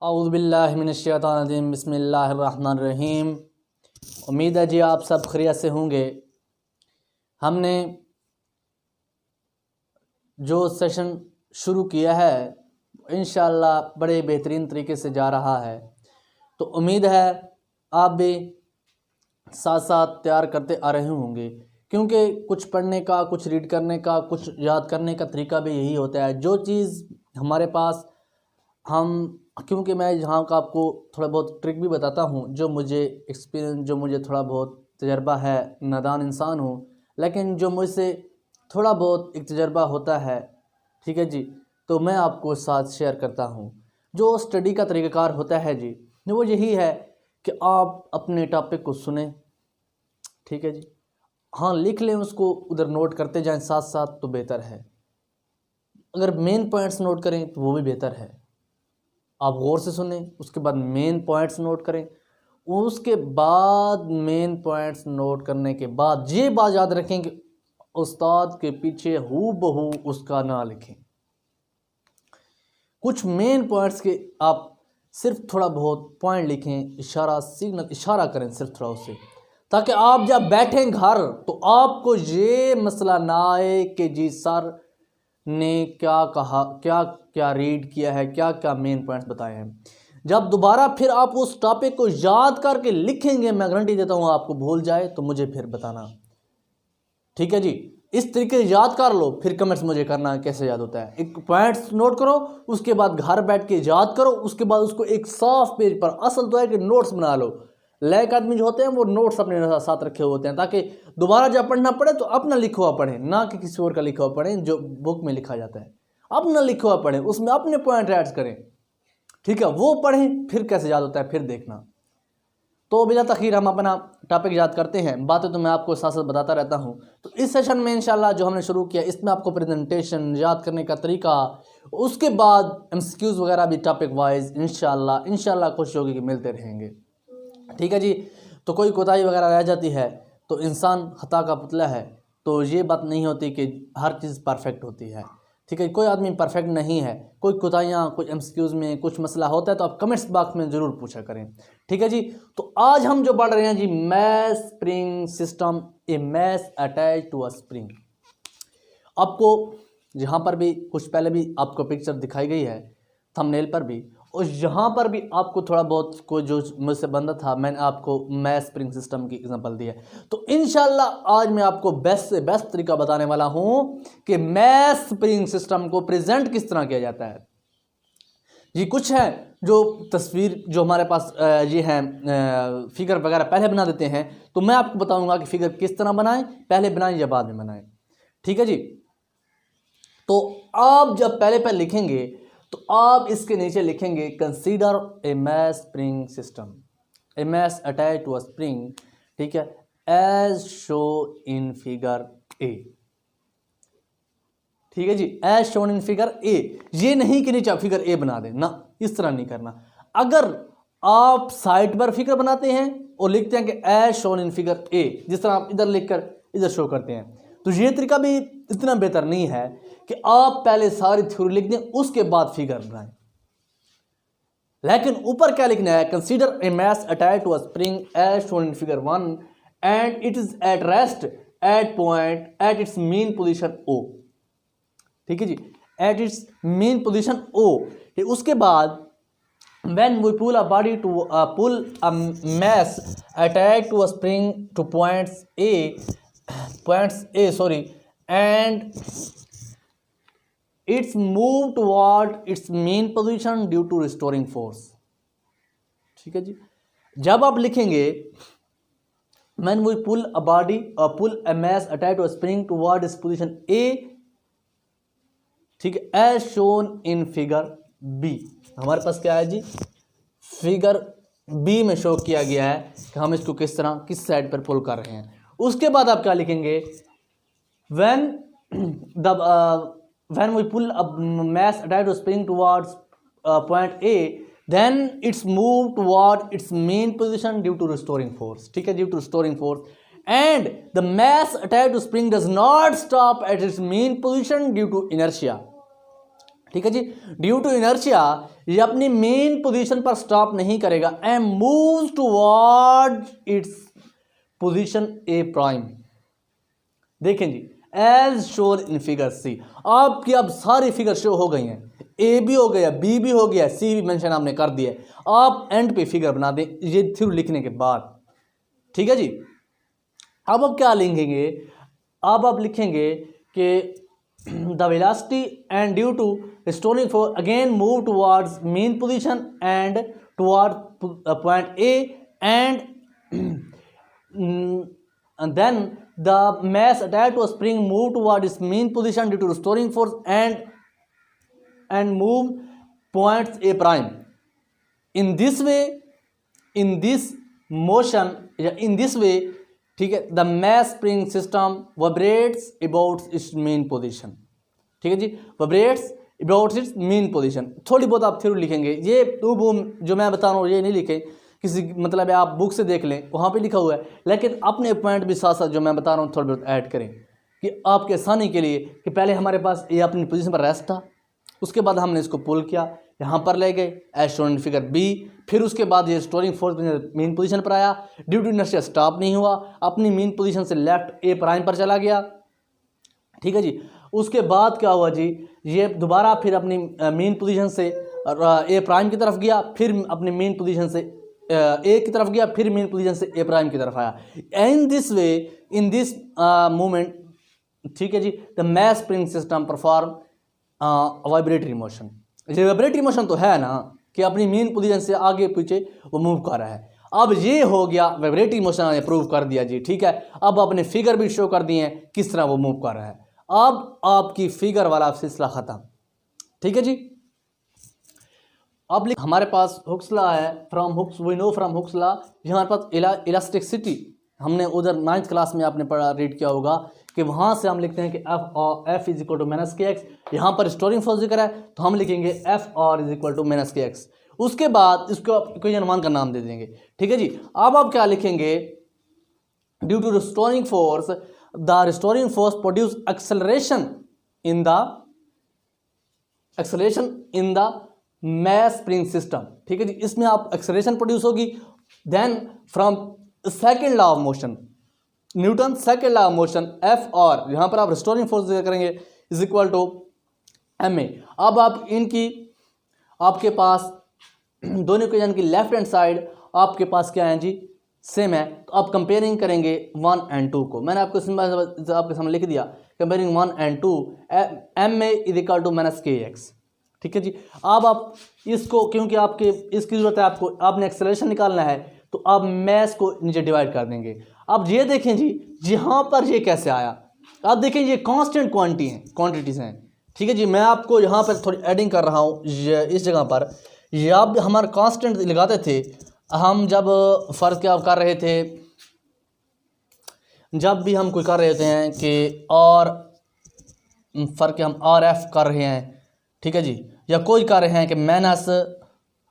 औज़ुबिल्लाहिमिनश्शैतानिर्रजीम बिस्मिल्लाहिर्रहमानिर्रहीम। उम्मीद है जी आप सब खैरियत से होंगे। हमने जो सेशन शुरू किया है इंशाअल्लाह बड़े बेहतरीन तरीके से जा रहा है, तो उम्मीद है आप भी साथ साथ तैयार करते आ रहे होंगे, क्योंकि कुछ पढ़ने का, कुछ रीड करने का, कुछ याद करने का तरीका भी यही होता है। जो चीज़ हमारे पास क्योंकि मैं यहाँ का आपको थोड़ा बहुत ट्रिक भी बताता हूँ, जो मुझे एक्सपीरियंस, जो मुझे थोड़ा बहुत तजर्बा है, नादान इंसान हूँ, लेकिन जो मुझसे थोड़ा बहुत एक तजर्बा होता है, ठीक है जी, तो मैं आपको साथ शेयर करता हूँ। जो स्टडी का तरीक़ाकार होता है जी, वो यही है कि आप अपने टॉपिक को सुने, ठीक है जी, हाँ लिख लें उसको, उधर नोट करते जाएं साथ साथ, तो बेहतर है। अगर मेन पॉइंट्स नोट करें तो वो भी बेहतर है। आप गौर से सुने, उसके बाद मेन पॉइंट्स नोट करें, उसके बाद मेन पॉइंट्स नोट करने के बाद ये बात याद रखें कि उस्ताद के पीछे हूबहू उसका ना लिखें। कुछ मेन पॉइंट्स के आप सिर्फ थोड़ा बहुत पॉइंट लिखें, इशारा सिग्नल इशारा करें सिर्फ थोड़ा उससे, ताकि आप जब बैठें घर तो आपको ये मसला ना आए कि जी सर ने क्या कहा, क्या क्या रीड किया है, क्या क्या मेन पॉइंट्स बताए हैं। जब दोबारा फिर आप उस टॉपिक को याद करके लिखेंगे, मैं गारंटी देता हूँ आपको भूल जाए तो मुझे फिर बताना, ठीक है जी। इस तरीके से याद कर लो, फिर कमेंट्स मुझे करना कैसे याद होता है। एक पॉइंट्स नोट करो, उसके बाद घर बैठ के याद करो, उसके बाद उसको एक साफ पेज पर, असल तो है कि नोट्स बना लो। लायक आदमी जो होते हैं वो नोट्स अपने साथ रखे हुए होते हैं, ताकि दोबारा जब पढ़ना पड़े तो अपना लिखा हुआ पढ़ें, ना कि किसी और का लिखा हुआ पढ़ें जो बुक में लिखा जाता है। अपना लिखा हुआ पढ़ें, उसमें अपने पॉइंट ऐड करें, ठीक है, वो पढ़ें, फिर कैसे याद होता है फिर देखना। तो बिला तखीर हम अपना टॉपिक याद करते हैं। बातें तो मैं आपको साथ साथ बताता रहता हूँ। तो इस सेशन में इंशाल्लाह जो हमने शुरू किया, इसमें आपको प्रेजेंटेशन, याद करने का तरीका, उसके बाद एमसीक्यूज वगैरह भी टॉपिक वाइज इंशाल्लाह कोशिश होगी कि मिलते रहेंगे, ठीक है जी। तो कोई कोताही वगैरह रह जाती है तो इंसान खता का पुतला है, तो ये बात नहीं होती कि हर चीज़ परफेक्ट होती है, ठीक है। कोई आदमी परफेक्ट नहीं है, कोई कोताहियाँ, कुछ एमसीक्यूज़ में कुछ मसला होता है तो आप कमेंट्स बॉक्स में ज़रूर पूछा करें, ठीक है जी। तो आज हम जो पढ़ रहे हैं जी, mass spring system, a mass attach to a spring. आपको यहाँ पर भी कुछ पहले भी आपको पिक्चर दिखाई गई है, थंबनेल पर भी, और यहाँ पर भी आपको थोड़ा बहुत को जो मुझसे बंदा था, मैंने आपको मैथ स्प्रिंग सिस्टम की एग्जांपल दी है। तो इंशाल्लाह आज मैं आपको बेस्ट से बेस्ट तरीका बताने वाला हूँ कि मैथ स्प्रिंग सिस्टम को प्रेजेंट किस तरह किया जाता है जी। कुछ है जो तस्वीर जो हमारे पास ये है, फिगर वगैरह पहले बना देते हैं, तो मैं आपको बताऊंगा कि फिगर किस तरह बनाएं, पहले बनाएं या बाद में बनाएं, ठीक है जी। तो आप जब पहले लिखेंगे तो आप इसके नीचे लिखेंगे consider a mass spring system, a mass attach to a spring, ठीक है, as show in figure A, ठीक है जी, as shown in figure A. ये नहीं कि नीचे फिगर ए बना दें ना, इस तरह नहीं करना। अगर आप साइड पर फिगर बनाते हैं और लिखते हैं कि as shown in figure A, जिस तरह आप इधर लिखकर इधर शो करते हैं, तो ये तरीका भी इतना बेहतर नहीं है कि आप पहले सारी थ्योरी लिख दें उसके बाद फिगर बनाएं। लेकिन ऊपर क्या लिखना है, consider a mass attach to a spring as shown in figure 1 and it is at rest at point at its mean position O, ठीक है जी, at its mean position O. उसके बाद when we pull a body to pull a mass attached to a spring to points A sorry, and it's moved toward its main position due to restoring force, ठीक है जी। जब आप लिखेंगे when we pull a mass attached to a spring toward its position A, ठीक है, as shown in figure B। हमारे पास क्या है जी, फिगर बी में शो किया गया है कि हम इसको किस तरह किस साइड पर पुल कर रहे हैं। उसके बाद आप क्या लिखेंगे, when we pull a mass attached to a spring towards point A, then it's moved toward its main position due to restoring force, ठीक है, due to restoring force, and the mass attached to spring does not stop at its main position due to inertia, ठीक है जी। Due to inertia ये अपनी main position पर stop नहीं करेगा and moves toward its position A prime. देखें जी, as शोर in figure सी। आपकी अब सारी फिगर शो हो गई हैं, ए भी हो गया, बी भी हो गया, सी भी मेंशन आपने कर दिया है। आप एंड पे फिगर बना दें ये थ्रू लिखने के बाद। ठीक है जी। अब आप क्या लिखेंगे, अब आप लिखेंगे कि the velocity and due to restoring force again move towards mean position and toward point A and then the mass attached to a spring move toward its main position due to restoring force and move points A prime. In this way, in this motion, in this way, ठीक है, the mass spring system vibrates about its main position. ठीक है जी, vibrates about its main position. थोड़ी बहुत आप theory लिखेंगे, ये to boom जो मैं बता रहा हूँ ये नहीं लिखे, किसी मतलब है आप बुक से देख लें वहाँ पे लिखा हुआ है, लेकिन अपने पॉइंट भी साथ साथ जो मैं बता रहा हूँ थोड़ा बहुत ऐड करें कि आपके आसानी के लिए कि पहले हमारे पास ये अपनी पोजीशन पर रेस्ट था, उसके बाद हमने इसको पुल किया, यहाँ पर ले गए as shown in figure B, फिर उसके बाद ये स्टोरिंग फोर्स मेन पोजीशन पर आया, ड्यू टू इनर्शिया स्टॉप नहीं हुआ, अपनी मेन पोजीशन से लेफ्ट ए प्राइम पर चला गया। ठीक है जी। उसके बाद क्या हुआ जी, ये दोबारा फिर अपनी मेन पोजीशन से ए प्राइम की तरफ गया, फिर अपनी मेन पोजीशन से ए की तरफ गया, फिर मेन पोजीशन से ए प्राइम की तरफ आया। In this way, in this movement, ठीक है जी, the mass spring system perform vibratory motion. ये वाइब्रेटरी मोशन तो है ना कि अपनी मेन पोजीशन से आगे पीछे वो मूव कर रहा है। अब ये हो गया वाइब्रेटरी मोशन, ने प्रूव कर दिया जी। ठीक है, अब अपने फिगर भी शो कर दिए हैं किस तरह वो मूव कर रहा है। अब आपकी फिगर वाला सिलसिला खत्म। ठीक है जी। अब हमारे पास हुक्स लॉ है, from Hooke's we know from Hooke's law, हमारे पास इलास्टिसिटी हमने उधर 9th क्लास में आपने पढ़ा रीड किया होगा कि वहाँ से हम लिखते हैं कि F is equal to minus K X. यहाँ पर स्टोरिंग फोर्स जिक्र है तो हम लिखेंगे F R is equal to minus K X. उसके बाद इसको इक्वेशन 1 का नाम दे देंगे। ठीक है जी। अब आप क्या लिखेंगे, due to restoring force the restoring force produce acceleration in the mass spring system. ठीक है जी। इसमें आप एक्सेलरेशन प्रोड्यूस होगी। Then from second law of motion, Newton second law of motion, F R, यहाँ पर आप रिस्टोरिंग फोर्स करेंगे is equal to M A. अब आप इनकी आपके पास दोनों इक्वेशन की लेफ्ट हैंड साइड आपके पास क्या है जी, सेम है। तो आप कंपेयरिंग करेंगे 1 and 2 को। मैंने आपको सिंपल आपके सामने लिख दिया, comparing 1 and 2, M A is equal to minus K X. ठीक है जी। अब आप इसको, क्योंकि आपके इसकी ज़रूरत है आपको, आपने एक्सेलरेशन निकालना है तो आप मैस को नीचे डिवाइड कर देंगे। अब ये देखें जी, यहाँ पर ये कैसे आया। आप देखें ये कांस्टेंट क्वांटिटीज़ हैं। ठीक है जी। मैं आपको यहाँ पर थोड़ी एडिंग कर रहा हूँ इस जगह पर। ये आप हमारे कांस्टेंट लगाते थे हम जब फ़र्ज क्या कर रहे थे, जब भी हम कोई कर रहे होते हैं कि और फ़र्क के हम आर एफ कर रहे हैं। ठीक है जी। या कोई कर रहे हैं कि माइनस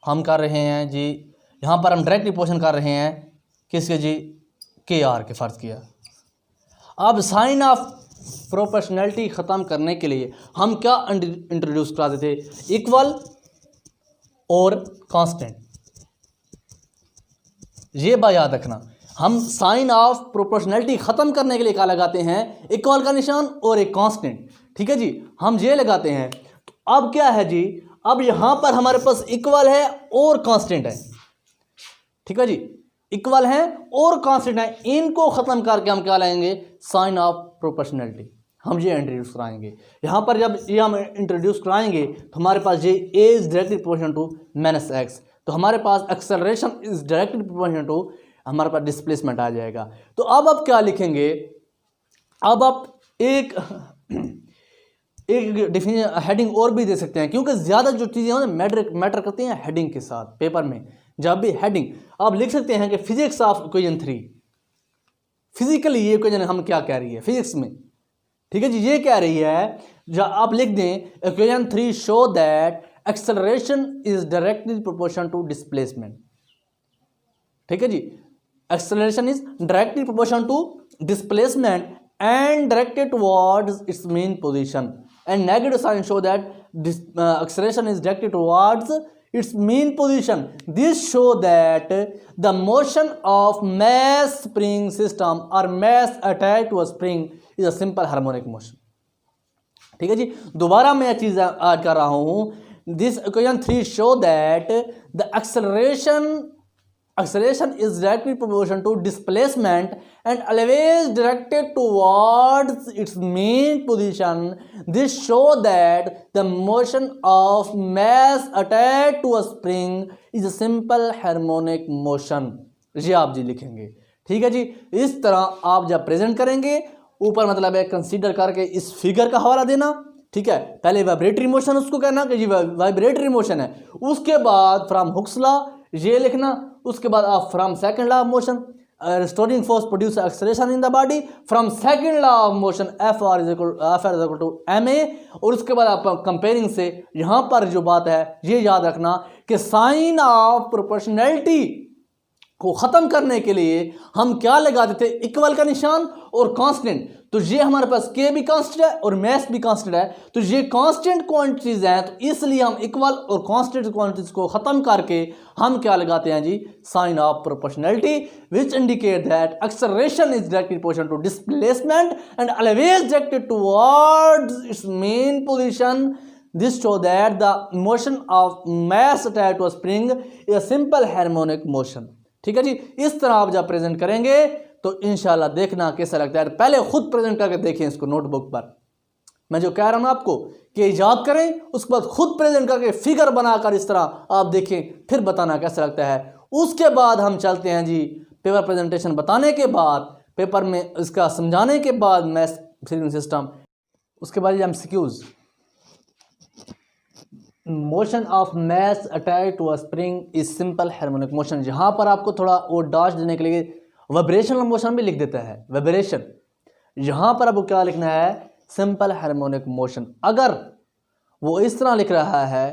हम कर रहे हैं जी, यहाँ पर हम डायरेक्ट पोर्शन कर रहे हैं किसके जी, के आर के फ़र्ज किया। अब साइन ऑफ प्रोपोर्शनैलिटी ख़त्म करने के लिए हम क्या इंट्रोड्यूस कराते थे, इक्वल और कांस्टेंट। ये बात याद रखना, हम साइन ऑफ प्रोपोर्शनैलिटी ख़त्म करने के लिए क्या लगाते हैं, इक्वल का निशान और एक कांस्टेंट। ठीक है जी। हम ये लगाते हैं। तो अब क्या है जी, अब यहाँ पर हमारे पास इक्वल है और कांस्टेंट है। ठीक है जी। इक्वल है और कांस्टेंट है, इनको ख़त्म करके हम क्या लाएंगे, साइन ऑफ प्रोपोर्शनैलिटी। हम ये इंट्रोड्यूस कराएंगे यहाँ पर। जब ये हम इंट्रोड्यूस कराएंगे तो हमारे पास ये A is directly proportional to minus X, तो हमारे पास acceleration is directly proportional to हमारे पास डिस्प्लेसमेंट आ जाएगा। तो अब आप क्या लिखेंगे, अब आप एक डिफिनेशन हेडिंग और भी दे सकते हैं, क्योंकि ज़्यादा जो चीज़ें हैं मैटर करती हैं हेडिंग के साथ। पेपर में जब भी हेडिंग आप लिख सकते हैं कि फिजिक्स ऑफ इक्वेशन 3, फिजिकली ये इक्वेशन हम क्या कह रही है फिजिक्स में। ठीक है जी। ये कह रही है, जब आप लिख दें equation 3 show that acceleration is directly proportional to displacement. ठीक है जी। Acceleration is directly proportional to displacement and directed towards its main position, and negative sign show that this acceleration is directed towards its main position. This show that the motion of mass spring system or mass attached to a spring is a simple harmonic motion. ठीक है जी, दोबारा मैं यह चीज़ add कर रहा हूँ. This equation 3 show that the acceleration is directly proportional to displacement and always directed towards its main position. This show that the motion of mass attached to a spring is a simple harmonic motion. ये आप जी लिखेंगे. ठीक है जी, इस तरह आप जब present करेंगे, ऊपर मतलब है कंसीडर करके इस फिगर का हवाला देना. ठीक है, पहले वाइब्रेटरी मोशन उसको कहना कि जी वाइब्रेटरी मोशन है. उसके बाद फ्रॉम हुक्स लॉ ये लिखना. उसके बाद आप from second law of motion restoring force produce acceleration in the body. From second law of motion F R is equal to M A. और उसके बाद आप कंपेयरिंग से यहाँ पर जो बात है ये याद रखना कि साइन ऑफ प्रोपोर्शनैलिटी को ख़त्म करने के लिए हम क्या लगाते थे, इक्वल का निशान और कांस्टेंट. तो ये हमारे पास के भी कांस्टेंट है और मैस भी कांस्टेंट है. तो ये कांस्टेंट क्वांटिटीज हैं, तो इसलिए हम इक्वल और कांस्टेंट क्वांटिटीज को ख़त्म करके हम क्या लगाते हैं जी, sign of proportionality, which indicate that acceleration is directly proportional to displacement and always directed towards its mean position. This show that the motion of mass attached to a spring is a simple harmonic motion. ठीक है जी, इस तरह आप जब present करेंगे तो इंशाल्लाह देखना कैसा लगता है. पहले खुद प्रेजेंट करके देखें इसको नोटबुक पर. मैं जो कह रहा हूँ आपको कि याद करें, उसके बाद खुद प्रेजेंट करके फिगर बनाकर इस तरह आप देखें, फिर बताना कैसा लगता है. उसके बाद हम चलते हैं जी पेपर प्रेजेंटेशन बताने के बाद, पेपर में इसका समझाने के बाद मैथ फिलिंग सिस्टम. उसके बाद MCQs. Motion of mass attach to a spring is simple harmonic motion. यहाँ पर आपको थोड़ा वो डॉच देने के लिए वाइब्रेशनल मोशन भी लिख देता है, वाइब्रेशन. यहाँ पर आपको क्या लिखना है, सिंपल हार्मोनिक मोशन. अगर वो इस तरह लिख रहा है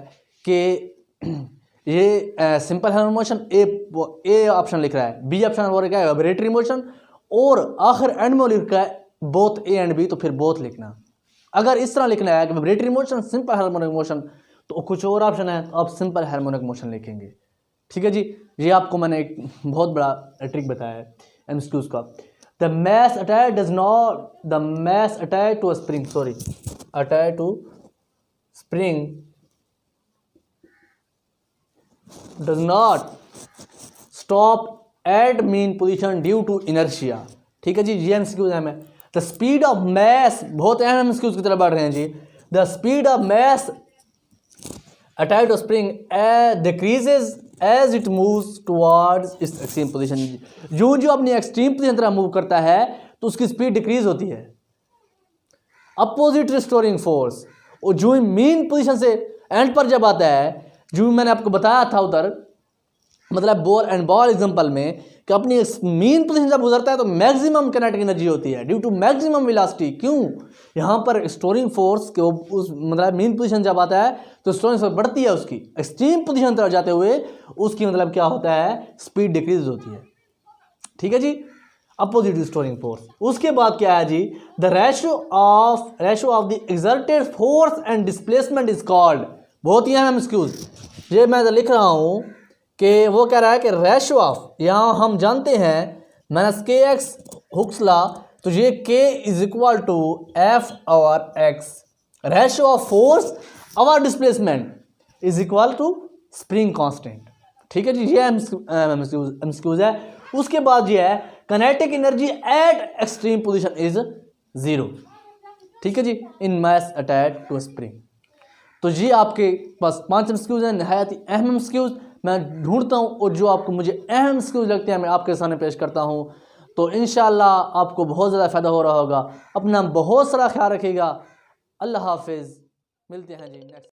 कि ये simple harmonic motion, A option लिख रहा है, बी ऑप्शन वो लिखा है वाइब्रेटरी मोशन, और आखिर एंड में लिखा है बोथ ए एंड बी, तो फिर बोथ लिखना. अगर इस तरह लिखना है कि vibratory motion simple harmonic motion, तो कुछ और ऑप्शन है तो आप सिंपल हार्मोनिक मोशन लिखेंगे. ठीक है जी, ये आपको मैंने एक बहुत बड़ा ट्रिक बताया है एमसीक्यूज का. The mass attach does not, the mass attach to spring, sorry attach to spring does not stop at mean position due to inertia. ठीक है जी, ये एमसीक्यूज है. मैं द स्पीड ऑफ मैस, बहुत अहम एमसीक्यूज की तरफ बढ़ रहे हैं जी. The speed of mass attached to spring decreases as it moves towards its extreme position. जो अपनी एक्सट्रीम पोजीशन तरह मूव करता है तो उसकी स्पीड डिक्रीज होती है. अपोजिट रिस्टोरिंग फोर्स, और जो मेन पोजीशन से एंड पर जब आता है, जो मैंने आपको बताया था उधर, मतलब बॉल एंड बॉल एग्जांपल में, कि अपनी मेन पोजीशन जब गुजरता है तो मैक्सिमम काइनेटिक एनर्जी होती है ड्यू टू मैक्सिमम वेलोसिटी. क्यों, यहाँ पर स्टोरिंग फोर्स के उस मतलब मेन पोजीशन जब आता है तो स्टोरिंग फोर्स बढ़ती है, उसकी एक्सट्रीम पोजीशन तरफ जाते हुए उसकी मतलब क्या होता है, स्पीड डिक्रीज होती है. ठीक है जी, अपोजिट स्टोरिंग फोर्स. उसके बाद क्या है जी, the ratio of the exerted force and displacement is called. बहुत ही अहम एमसीक्यूज, ये मैं लिख रहा हूँ कि वो कह रहा है कि रेशियो ऑफ, यहाँ हम जानते हैं minus K x Hooke's law, तो ये K is equal to F और एक्स. रेशियो ऑफ फोर्स और displacement is equal to spring constant. ठीक है जी, ये एमसीक्यूज है. उसके बाद ये है kinetic energy at extreme position is 0. ठीक है जी, इन मैस अटैच टू स्प्रिंग. तो ये आपके पास 5 एमसीक्यूज हैं, नहायत ही अहम एमसीक्यूज. मैं ढूंढता हूँ और जो आपको मुझे अहम एमसीक्यूज लगते हैं मैं आपके सामने पेश करता हूँ. तो इंशाअल्लाह आपको बहुत ज़्यादा फ़ायदा हो रहा होगा. अपना बहुत सारा ख्याल रखिएगा. अल्लाह हाफिज़. मिलते हैं जी नेक्स्ट.